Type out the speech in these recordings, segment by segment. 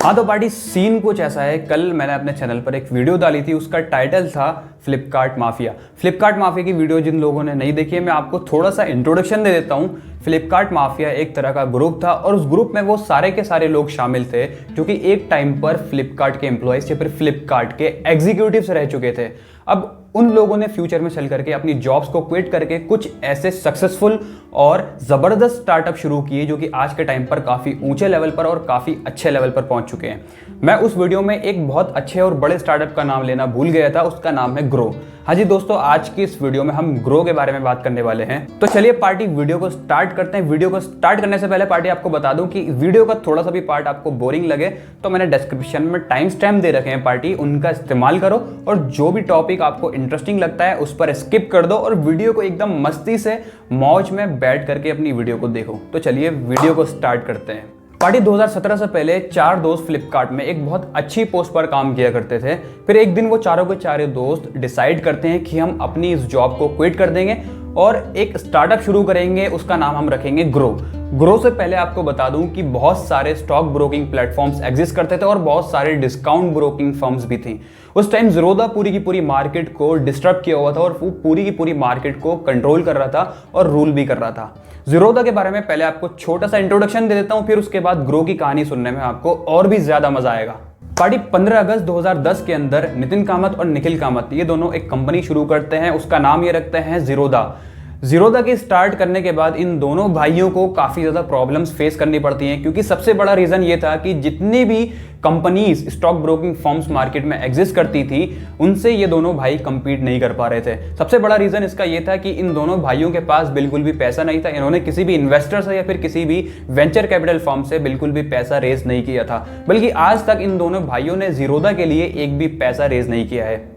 हाँ तो party scene कुछ ऐसा है। कल मैंने अपने चैनल पर एक वीडियो डाली थी, उसका टाइटल था फ्लिपकार्ट माफिया। फ्लिपकार्ट माफिया की वीडियो जिन लोगों ने नहीं देखी है, मैं आपको थोड़ा सा इंट्रोडक्शन दे देता हूँ। फ्लिपकार्ट माफिया एक तरह का ग्रुप था और उस ग्रुप में वो सारे के सारे लोग शामिल थे जो कि एक टाइम पर फ्लिपकार्ट के एम्प्लॉयज या फिर फ्लिपकार्ट के एग्जीक्यूटिव्स रह चुके थे। अब उन लोगों ने फ्यूचर में चल करके अपनी जॉब्स को क्विट करके कुछ ऐसे सक्सेसफुल और ज़बरदस्त स्टार्टअप शुरू किए जो कि आज के टाइम पर काफ़ी ऊंचे लेवल पर और काफ़ी अच्छे लेवल पर पहुंच चुके हैं। मैं उस वीडियो में एक बहुत अच्छे और बड़े स्टार्टअप का नाम लेना भूल गया था, उसका नाम है ग्रो। हाँ जी दोस्तों, आज की इस वीडियो में हम ग्रो के बारे में बात करने वाले हैं। तो चलिए पार्टी वीडियो को स्टार्ट करते हैं। वीडियो को स्टार्ट करने से पहले पार्टी आपको बता दूं कि वीडियो का थोड़ा सा भी पार्ट आपको बोरिंग लगे तो मैंने डिस्क्रिप्शन में टाइम स्टैम्प दे रखे हैं पार्टी, उनका इस्तेमाल करो और जो भी टॉपिक आपको इंटरेस्टिंग लगता है उस पर स्किप कर दो और वीडियो को एकदम मस्ती से मौज में बैठ करके अपनी वीडियो को देखो। तो चलिए वीडियो को स्टार्ट करते हैं। पार्टी 2017 से पहले 4 दोस्त फ्लिपकार्ट में एक बहुत अच्छी पोस्ट पर काम किया करते थे। फिर एक दिन वो चारों के चारों दोस्त डिसाइड करते हैं कि हम अपनी इस जॉब को क्विट कर देंगे और एक स्टार्टअप शुरू करेंगे, उसका नाम हम रखेंगे ग्रो। ग्रो से पहले आपको बता दूं कि बहुत सारे स्टॉक ब्रोकिंग प्लेटफॉर्म्स एग्जिस्ट करते थे और बहुत सारे डिस्काउंट ब्रोकिंग फर्म्स भी थी। उस टाइम ज़ीरोधा पूरी की पूरी मार्केट को डिस्टर्ब किया हुआ था और वो पूरी की पूरी मार्केट को कंट्रोल कर रहा था और रूल भी कर रहा था। ज़ीरोधा के बारे में पहले आपको छोटा सा इंट्रोडक्शन दे देता हूं, फिर उसके बाद ग्रो की कहानी सुनने में आपको और भी ज्यादा मजा आएगा। पार्टी 15 अगस्त 2010 के अंदर नितिन कामत और निखिल कामत ये दोनों एक कंपनी शुरू करते हैं, उसका नाम ये रखते हैं ज़ीरोधा। ज़ीरोधा की स्टार्ट करने के बाद इन दोनों भाइयों को काफ़ी ज़्यादा प्रॉब्लम्स फेस करनी पड़ती हैं, क्योंकि सबसे बड़ा रीज़न ये था कि जितनी भी companies stock broking firms market में एग्जिस्ट करती थी उनसे ये दोनों भाई compete नहीं कर पा रहे थे। सबसे बड़ा रीज़न इसका ये था कि इन दोनों भाइयों के पास बिल्कुल भी पैसा नहीं था। इन्होंने किसी भी इन्वेस्टर से या फिर किसी भी वेंचर कैपिटल फर्म से बिल्कुल भी पैसा रेज नहीं किया था, बल्कि आज तक इन दोनों भाइयों ने ज़ीरोधा के लिए एक भी पैसा रेज नहीं किया है।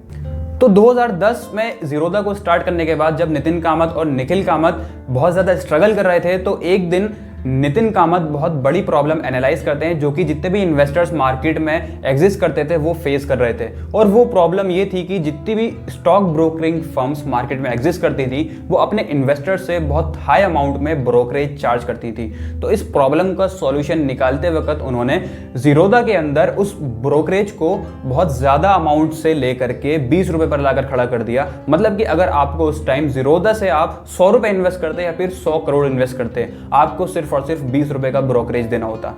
तो 2010 में ज़ीरोधा को स्टार्ट करने के बाद जब नितिन कामत और निखिल कामत बहुत ज़्यादा स्ट्रगल कर रहे थे तो एक दिन नितिन कामत बहुत बड़ी प्रॉब्लम एनालाइज करते हैं जो कि जितने भी इन्वेस्टर्स मार्केट में एग्जिस्ट करते थे वो फेस कर रहे थे। और वो प्रॉब्लम ये थी कि जितनी भी स्टॉक ब्रोकरिंग फर्म्स मार्केट में एग्जिस्ट करती थी वो अपने इन्वेस्टर्स से बहुत हाई अमाउंट में ब्रोकरेज चार्ज करती थी। तो इस प्रॉब्लम का सॉल्यूशन निकालते वक्त उन्होंने ज़ीरोधा के अंदर उस ब्रोकरेज को बहुत ज़्यादा अमाउंट से लेकर के 20 रुपये पर लाकर खड़ा कर दिया। मतलब कि अगर आपको उस टाइम ज़ीरोधा से आप 100 रुपये इन्वेस्ट करते या फिर 100 करोड़ इन्वेस्ट करते, आपको सिर्फ और सिर्फ 20 रुपए का ब्रोकरेज देना होता।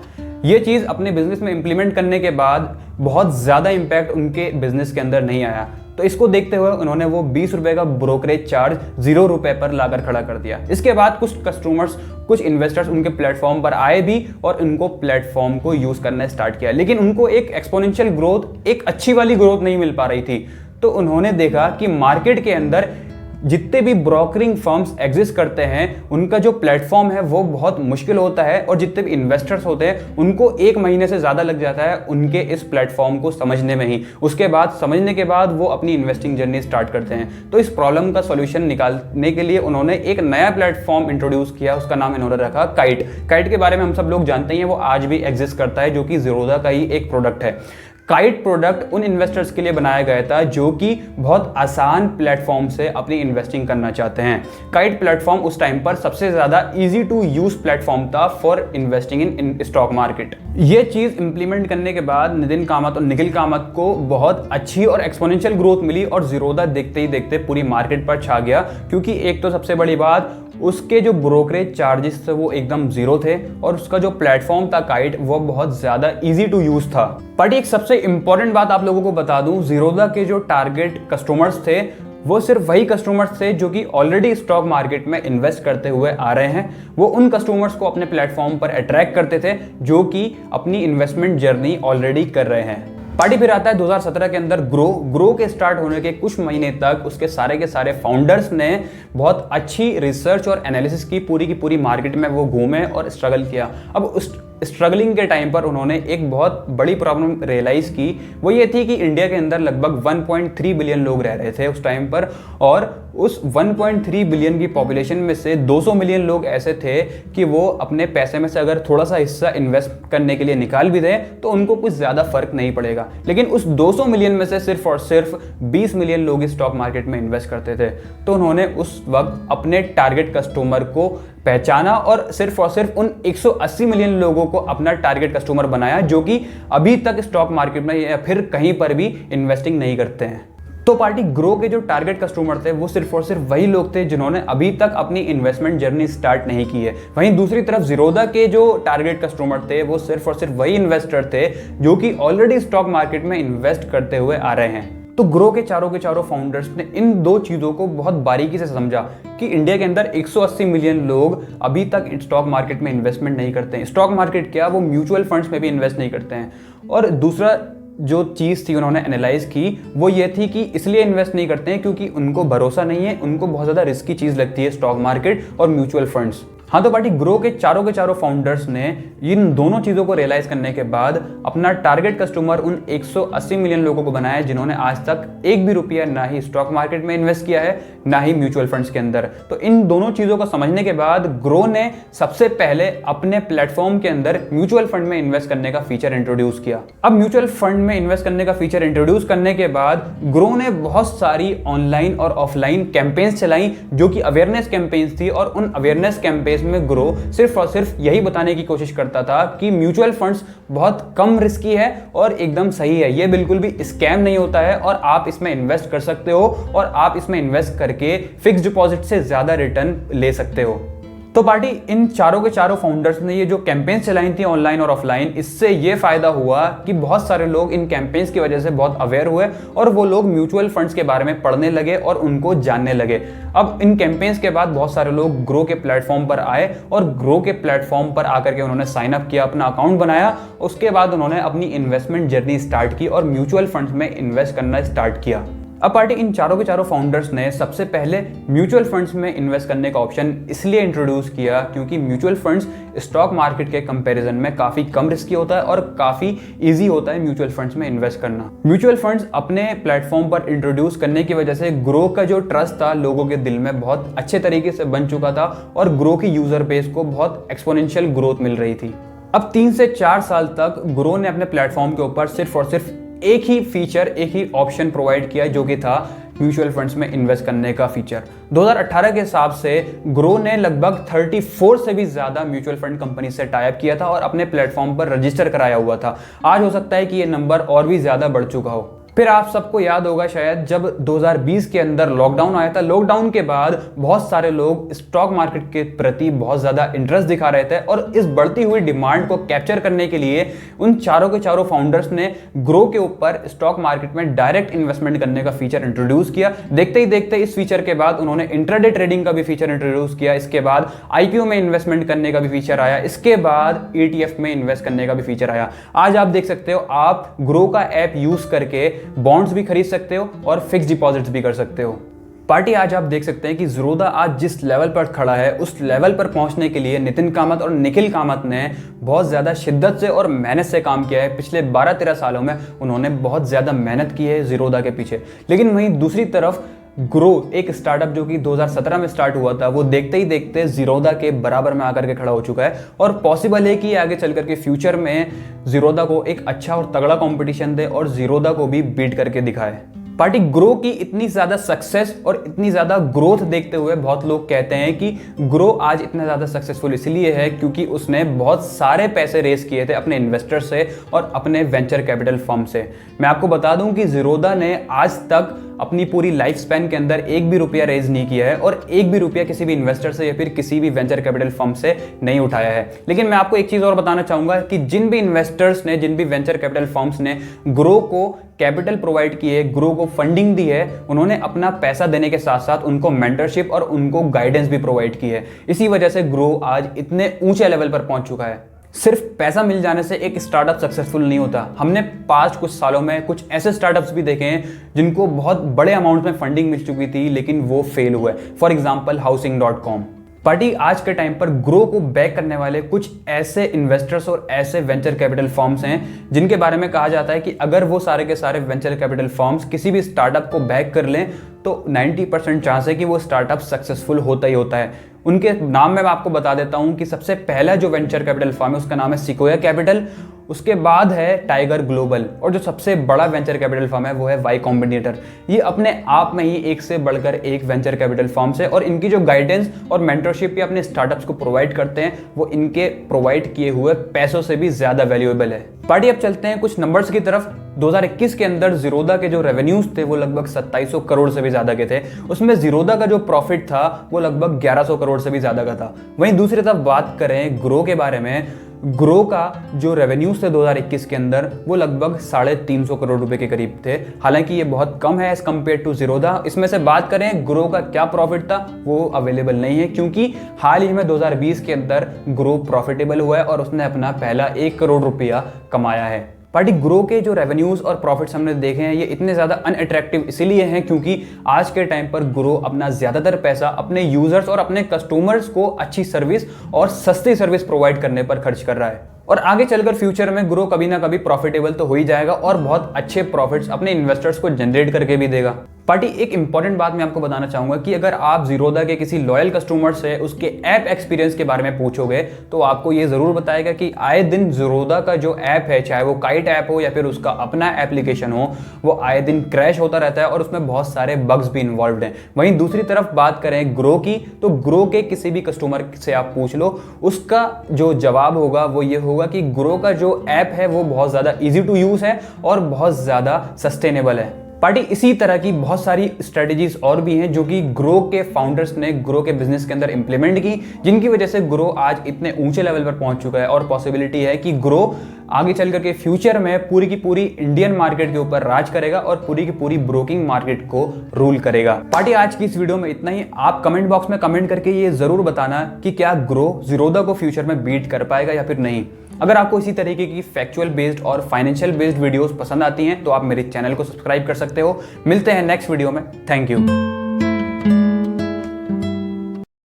ये चीज अपने बिजनेस में इंप्लीमेंट करने के बाद बहुत ज्यादा इंपैक्ट उनके बिजनेस के अंदर नहीं आया। तो इसको देखते हुए उन्होंने वो 20 रुपए का ब्रोकरेज चार्ज 0 रुपए पर लाकर खड़ा कर दिया। इसके बाद कुछ कस्टमर्स, कुछ इन्वेस्टर्स उनके प्लेटफॉर्म पर आए भी और उनको प्लेटफॉर्म को यूज करना स्टार्ट किया, लेकिन उनको एक एक्सपोनेंशियल ग्रोथ, एक अच्छी वाली ग्रोथ नहीं मिल पा रही थी। तो उन्होंने देखा कि मार्केट के अंदर जितने भी ब्रोकरिंग फर्म्स एग्जिस्ट करते हैं उनका जो प्लेटफॉर्म है वो बहुत मुश्किल होता है और जितने भी इन्वेस्टर्स होते हैं उनको 1 महीने से ज़्यादा लग जाता है उनके इस प्लेटफॉर्म को समझने में ही। उसके बाद समझने के बाद वो अपनी इन्वेस्टिंग जर्नी स्टार्ट करते हैं। तो इस प्रॉब्लम का सॉल्यूशन निकालने के लिए उन्होंने एक नया प्लेटफॉर्म इंट्रोड्यूस किया, उसका नाम इन्होंने रखा काइट। काइट के बारे में हम सब लोग जानते हैं, वो आज भी एग्जिस्ट करता है, जो कि ज़ीरोधा का ही एक प्रोडक्ट है। काइट प्रोडक्ट उन इन्वेस्टर्स के लिए बनाया गया था जो कि बहुत आसान प्लेटफॉर्म से अपनी इन्वेस्टिंग करना चाहते हैं। काइट प्लेटफॉर्म उस टाइम पर सबसे ज़्यादा इजी टू यूज प्लेटफॉर्म था for investing in stock market. ये चीज़ इंप्लीमेंट करने के बाद नितिन कामत और निखिल कामत को बहुत अच्छी और एक्सपोनेंशियल ग्रोथ मिली और ज़ीरोधा देखते ही देखते पूरी मार्केट पर छा गया, क्योंकि एक तो सबसे बड़ी बात उसके जो ब्रोकरेज चार्जेस थे वो एकदम जीरो थे और उसका जो प्लेटफॉर्म था काइट वो बहुत ज़्यादा इजी टू यूज था। बट एक सबसे इंपॉर्टेंट बात आप लोगों को बता दूं, ज़ीरोधा के जो टारगेट कस्टमर्स थे वो सिर्फ वही कस्टमर्स थे जो कि ऑलरेडी स्टॉक मार्केट में इन्वेस्ट करते हुए आ रहे हैं। वो उन कस्टमर्स को अपने प्लेटफॉर्म पर अट्रैक्ट करते थे जो कि अपनी इन्वेस्टमेंट जर्नी ऑलरेडी कर रहे हैं। पार्टी फिर आता है 2017 के अंदर ग्रो के स्टार्ट होने के कुछ महीने तक उसके सारे के सारे फाउंडर्स ने बहुत अच्छी रिसर्च और एनालिसिस की पूरी मार्केट में वो घूमे और स्ट्रगल किया। अब उस स्ट्रगलिंग के टाइम पर उन्होंने एक बहुत बड़ी प्रॉब्लम रियलाइज़ की, वो ये थी कि इंडिया के अंदर लगभग 1.3 बिलियन लोग रह रहे थे उस टाइम पर और उस 1.3 बिलियन की पॉपुलेशन में से 200 मिलियन लोग ऐसे थे कि वो अपने पैसे में से अगर थोड़ा सा हिस्सा इन्वेस्ट करने के लिए निकाल भी दें तो उनको कुछ ज़्यादा फर्क नहीं पड़ेगा। लेकिन उस 200 मिलियन में से सिर्फ और सिर्फ 20 मिलियन लोग स्टॉक मार्केट में इन्वेस्ट करते थे। तो उन्होंने उस वक्त अपने टारगेट कस्टमर को पहचाना और सिर्फ उन 180 मिलियन लोगों को अपना टारगेट कस्टमर बनाया जो कि अभी तक स्टॉक मार्केट में या फिर कहीं पर भी इन्वेस्टिंग नहीं करते हैं। तो पार्टी ग्रो के जो टारगेट कस्टमर थे वो सिर्फ और सिर्फ वही लोग थे जिन्होंने अभी तक अपनी इन्वेस्टमेंट जर्नी स्टार्ट नहीं की है। वहीं दूसरी तरफ ज़ीरोधा के जो टारगेट कस्टमर थे वो सिर्फ और सिर्फ वही इन्वेस्टर थे जो कि ऑलरेडी स्टॉक मार्केट में इन्वेस्ट करते हुए आ रहे हैं। तो ग्रो के चारों फाउंडर्स ने इन दो चीज़ों को बहुत बारीकी से समझा कि इंडिया के अंदर 180 मिलियन लोग अभी तक स्टॉक मार्केट में इन्वेस्टमेंट नहीं करते हैं। स्टॉक मार्केट क्या, वो म्यूचुअल फंड्स में भी इन्वेस्ट नहीं करते हैं। और दूसरा जो चीज़ थी उन्होंने एनालाइज की वो ये थी कि इसलिए इन्वेस्ट नहीं करते हैं क्योंकि उनको भरोसा नहीं है, उनको बहुत ज़्यादा रिस्की चीज़ लगती है स्टॉक मार्केट और म्यूचुअल फंड्स। हाँ, तो पार्टी ग्रो के चारों फाउंडर्स ने इन दोनों चीज़ों को रियलाइज करने के बाद अपना टारगेट कस्टमर उन 180 मिलियन लोगों को बनाया जिन्होंने आज तक एक भी रुपया ना ही स्टॉक मार्केट में इन्वेस्ट किया है ना ही म्यूचुअल फंड्स के अंदर। तो इन दोनों चीज़ों को समझने के बाद ग्रो ने सबसे पहले अपने प्लेटफॉर्म के अंदर म्यूचुअल फंड में इन्वेस्ट करने का फीचर इंट्रोड्यूस किया। अब म्यूचुअल फंड में इन्वेस्ट करने का फीचर इंट्रोड्यूस करने के बाद ग्रो ने बहुत सारी ऑनलाइन और ऑफलाइन कैंपेन्स चलाई जो कि अवेयरनेस कैंपेन्स थी। और उन अवेयरनेस कैंपेन्स में ग्रो सिर्फ और सिर्फ यही बताने की कोशिश करता था कि म्यूचुअल फंड्स बहुत कम रिस्की है और एकदम सही है, ये बिल्कुल भी स्कैम नहीं होता है और आप इसमें इन्वेस्ट कर सकते हो और आप इसमें इन्वेस्ट करके फिक्स डिपॉजिट से ज्यादा रिटर्न ले सकते हो। तो पार्टी इन चारों के चारों फाउंडर्स ने ये जो कैंपेन्स चलाई थी ऑनलाइन और ऑफलाइन, इससे ये फायदा हुआ कि बहुत सारे लोग इन कैंपेन्स की वजह से बहुत अवेयर हुए और वो लोग म्यूचुअल फंड्स के बारे में पढ़ने लगे और उनको जानने लगे। अब इन कैंपेन्स के बाद बहुत सारे लोग ग्रो के प्लेटफॉर्म पर आए और ग्रो के प्लेटफॉर्म पर आकर के उन्होंने साइन अप किया, अपना अकाउंट बनाया। उसके बाद उन्होंने अपनी इन्वेस्टमेंट जर्नी स्टार्ट की और म्यूचुअल फंड्स में इन्वेस्ट करना स्टार्ट किया। अब पार्टी इन चारों के चारों फाउंडर्स ने सबसे पहले म्यूचुअल फंड्स में इन्वेस्ट करने का ऑप्शन इसलिए इंट्रोड्यूस किया क्योंकि म्यूचुअल फंड्स स्टॉक मार्केट के कंपैरिजन में काफ़ी कम रिस्की होता है और काफ़ी इजी होता है म्यूचुअल फंड्स में इन्वेस्ट करना। म्यूचुअल फंड्स अपने प्लेटफॉर्म पर इंट्रोड्यूस करने की वजह से ग्रो का जो ट्रस्ट था लोगों के दिल में बहुत अच्छे तरीके से बन चुका था और ग्रो की यूजर बेस को बहुत एक्सपोनेंशियल ग्रोथ मिल रही थी। अब 3 से 4 साल तक ग्रो ने अपने प्लेटफॉर्म के ऊपर सिर्फ और सिर्फ एक ही फीचर, एक ही ऑप्शन प्रोवाइड किया जो कि था म्यूचुअल फंड्स में इन्वेस्ट करने का फीचर। 2018 के हिसाब से ग्रो ने लगभग 34 से भी ज्यादा म्यूचुअल फंड कंपनी से टाई अप किया था और अपने प्लेटफॉर्म पर रजिस्टर कराया हुआ था। आज हो सकता है कि ये नंबर और भी ज्यादा बढ़ चुका हो। फिर आप सबको याद होगा शायद जब 2020 के अंदर लॉकडाउन आया था, लॉकडाउन के बाद बहुत सारे लोग स्टॉक मार्केट के प्रति बहुत ज्यादा इंटरेस्ट दिखा रहे थे और इस बढ़ती हुई डिमांड को कैप्चर करने के लिए उन चारों के चारों फाउंडर्स ने ग्रो के ऊपर स्टॉक मार्केट में डायरेक्ट इन्वेस्टमेंट करने का फीचर इंट्रोड्यूस किया। देखते ही देखते इस फीचर के बाद उन्होंने इंट्राडे ट्रेडिंग का भी फीचर इंट्रोड्यूस किया। इसके बाद आईपीओ में इन्वेस्टमेंट करने का भी फीचर आया। इसके बाद ETF में इन्वेस्ट करने का भी फीचर आया। आज आप देख सकते हो आप ग्रो का ऐप यूज करके बॉन्ड्स भी खरीद सकते हो और फिक्स डिपॉजिट्स भी कर सकते हो। पार्टी आज आप देख सकते हैं कि ज़ीरोधा आज जिस लेवल पर खड़ा है उस लेवल पर पहुंचने के लिए नितिन कामत और निखिल कामत ने बहुत ज़्यादा शिद्दत से और मेहनत से काम किया है। पिछले 12-13 सालों में उन्होंने बहुत ज़्यादा मेहनत की है ज़ीरोधा के पीछे। लेकिन वहीं दूसरी तरफ ग्रो एक स्टार्टअप जो कि 2017 में स्टार्ट हुआ था वो देखते ही देखते ज़ीरोधा के बराबर में आकर के खड़ा हो चुका है और पॉसिबल है कि आगे चल करके फ्यूचर में ज़ीरोधा को एक अच्छा और तगड़ा कंपटीशन दे और ज़ीरोधा को भी बीट करके दिखाए। पार्टी ग्रो की इतनी ज़्यादा सक्सेस और इतनी ज़्यादा ग्रोथ देखते हुए बहुत लोग कहते हैं कि ग्रो आज इतना ज़्यादा सक्सेसफुल इसलिए है क्योंकि उसने बहुत सारे पैसे रेस किए थे अपने इन्वेस्टर से और अपने वेंचर कैपिटल फर्म से। मैं आपको बता दूं कि ज़ीरोधा ने आज तक अपनी पूरी लाइफ स्पैन के अंदर एक भी रुपया रेज नहीं किया है और एक भी रुपया किसी भी इन्वेस्टर से या फिर किसी भी वेंचर कैपिटल फर्म से नहीं उठाया है। लेकिन मैं आपको एक चीज़ और बताना चाहूँगा कि जिन भी इन्वेस्टर्स ने, जिन भी वेंचर कैपिटल फर्म्स ने ग्रो को कैपिटल प्रोवाइड की है, ग्रो को फंडिंग दी है, उन्होंने अपना पैसा देने के साथ साथ उनको मेंटरशिप और उनको गाइडेंस भी प्रोवाइड की है। इसी वजह से ग्रो आज इतने ऊंचे लेवल पर पहुंच चुका है। सिर्फ पैसा मिल जाने से एक स्टार्टअप सक्सेसफुल नहीं होता। हमने पास्ट कुछ सालों में कुछ ऐसे स्टार्टअप्स भी देखे हैं जिनको बहुत बड़े अमाउंट में फंडिंग मिल चुकी थी लेकिन वो फेल हुए। For example हाउसिंग.com। पार्टी आज के टाइम पर ग्रो को बैक करने वाले कुछ ऐसे इन्वेस्टर्स और ऐसे वेंचर कैपिटल फर्म्स हैं जिनके बारे में कहा जाता है कि अगर वो सारे के सारे वेंचर कैपिटल फर्म्स किसी भी स्टार्टअप को बैक कर लें तो 90% चांस है कि वो स्टार्टअप सक्सेसफुल होता ही होता है। उनके नाम मैं आपको बता देता हूं कि सबसे पहला जो वेंचर कैपिटल फर्म है उसका नाम है सिक्वोया कैपिटल। उसके बाद है टाइगर ग्लोबल, और जो सबसे बड़ा वेंचर कैपिटल फर्म है वो है वाई कॉम्बिनेटर। ये अपने आप में ही एक से बढ़कर एक वेंचर कैपिटल फर्म्स है, और इनकी जो गाइडेंस और मेंटरशिप ये अपने स्टार्टअप्स को प्रोवाइड करते हैं वो इनके प्रोवाइड किए हुए पैसों से भी ज्यादा वैल्यूएबल है। पार्टी अब चलते हैं कुछ नंबर्स की तरफ। 2021 के अंदर जीरोधा के जो रेवेन्यूज थे वो लगभग 2700 करोड़ से भी ज्यादा के थे। उसमें जीरोधा का जो प्रॉफिट था वो लगभग 1100 करोड़ से भी ज्यादा का था। वहीं दूसरी तरफ बात करें ग्रो के बारे में, ग्रो का जो रेवेन्यूज थे 2021 के अंदर वो लगभग 350 करोड़ रुपए के करीब थे। हालांकि ये बहुत कम है एज कम्पेयर टू जीरोधा। इसमें से बात करें ग्रो का क्या प्रॉफिट था वो अवेलेबल नहीं है, क्योंकि हाल ही में 2020 के अंदर ग्रो प्रॉफिटेबल हुआ है और उसने अपना पहला 1 करोड़ रुपया कमाया है। पार्टी ग्रो के जो रेवेन्यूज और प्रॉफिट्स हमने देखे हैं ये इतने ज़्यादा अनअट्रैक्टिव इसीलिए हैं क्योंकि आज के टाइम पर ग्रो अपना ज़्यादातर पैसा अपने यूजर्स और अपने कस्टमर्स को अच्छी सर्विस और सस्ती सर्विस प्रोवाइड करने पर खर्च कर रहा है। और आगे चलकर फ्यूचर में ग्रो कभी ना कभी प्रॉफिटेबल तो हो ही जाएगा और बहुत अच्छे प्रॉफिट्स अपने इन्वेस्टर्स को जनरेट करके भी देगा। पार्टी एक इंपॉर्टेंट बात मैं आपको बताना चाहूंगा कि अगर आप जीरोधा के किसी लॉयल कस्टमर से उसके ऐप एक्सपीरियंस के बारे में पूछोगे तो आपको ये जरूर बताएगा कि आए दिन जीरोधा का जो ऐप है, चाहे वो काइट ऐप हो या फिर उसका अपना एप्लीकेशन हो, वो आए दिन क्रैश होता रहता है और उसमें बहुत सारे बग्स भी इन्वॉल्व हैं। वहीं दूसरी तरफ बात करें ग्रो की, तो ग्रो के किसी भी कस्टमर से आप पूछ लो, उसका जो जवाब होगा वो ये होगा कि ग्रो का जो ऐप है वो बहुत ज्यादा इजी टू यूज है और बहुत ज्यादा सस्टेनेबल है। पार्टी इसी तरह की बहुत सारी स्ट्रेटेजीज और भी हैं जो कि ग्रो के फाउंडर्स ने ग्रो के बिजनेस के अंदर इंप्लीमेंट की, जिनकी वजह से ग्रो आज इतने ऊंचे लेवल पर पहुंच चुका है और पॉसिबिलिटी है कि ग्रो आगे चल करके फ्यूचर में पूरी की पूरी इंडियन मार्केट के ऊपर राज करेगा और पूरी की पूरी ब्रोकिंग मार्केट को रूल करेगा। पार्टी आज की इस वीडियो में इतना ही। आप कमेंट बॉक्स में कमेंट करके ये जरूर बताना कि क्या ग्रो जीरोधा को फ्यूचर में बीट कर पाएगा या फिर नहीं। अगर आपको इसी तरीके की फैक्चुअल बेस्ड और फाइनेंशियल बेस्ड वीडियोस पसंद आती हैं तो आप मेरे चैनल को सब्सक्राइब कर सकते हो। मिलते हैं नेक्स्ट वीडियो में। Thank you.